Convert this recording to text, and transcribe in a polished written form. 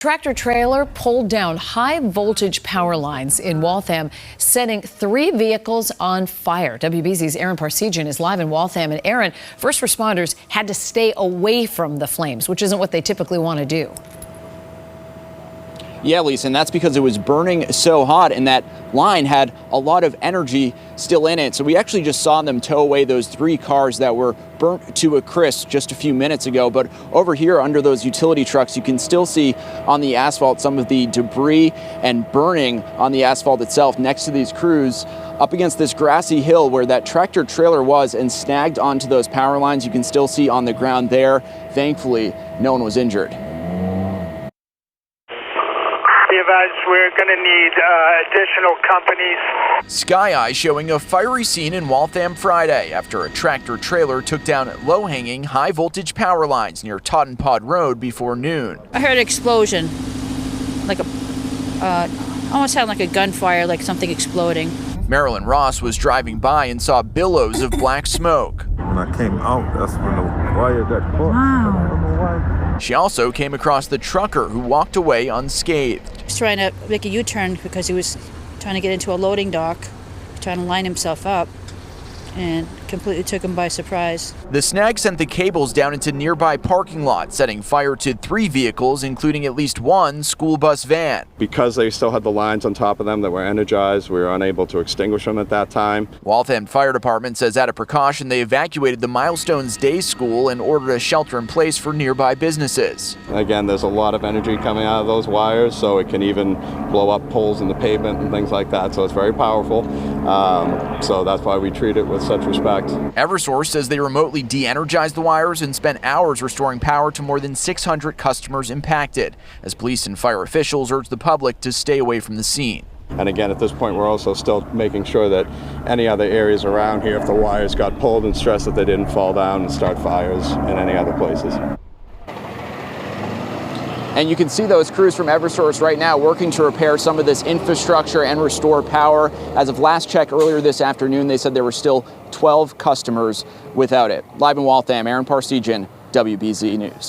Tractor trailer pulled down high voltage power lines in Waltham, setting 3 vehicles on fire. WBZ's Parseghian is live in Waltham. And Aaron, first responders had to stay away from the flames, which isn't what they typically want to do. Yeah, Lisa, and that's because it was burning so hot and that line had a lot of energy still in it. So we actually just saw them tow away those 3 cars that were burnt to a crisp just a few minutes ago. But over here under those utility trucks, you can still see on the asphalt some of the debris and burning on the asphalt itself next to these crews up against this grassy hill where that tractor trailer was and snagged onto those power lines. You can still see on the ground there. Thankfully, no one was injured. We're going to need additional companies. Sky Eye showing a fiery scene in Waltham Friday after a tractor trailer took down low-hanging, high-voltage power lines near Tottenpod Road before noon. I heard an explosion, like almost sounded like a gunfire, like something exploding. Marilyn Ross was driving by and saw billows of black smoke. When I came out, that's when the wire got caught. Wow. She also came across the trucker who walked away unscathed. He was trying to make a U-turn because he was trying to get into a loading dock, trying to line himself up, and completely took him by surprise. The snag sent the cables down into nearby parking lots, setting fire to 3 vehicles, including at least 1 school bus van. Because they still had the lines on top of them that were energized, we were unable to extinguish them at that time. Waltham Fire Department says out of precaution, they evacuated the Milestones Day School and ordered a shelter in place for nearby businesses. Again, there's a lot of energy coming out of those wires, so it can even blow up poles in the pavement and things like that, so it's very powerful. So that's why we treat it with such respect. Eversource says they remotely de-energized the wires and spent hours restoring power to more than 600 customers impacted, as police and fire officials urge the public to stay away from the scene. And again, at this point, we're also still making sure that any other areas around here, if the wires got pulled, and stress that they didn't fall down and start fires in any other places. And you can see those crews from Eversource right now working to repair some of this infrastructure and restore power. As of last check earlier this afternoon, they said there were still 12 customers without it. Live in Waltham, Parseghian, WBZ News.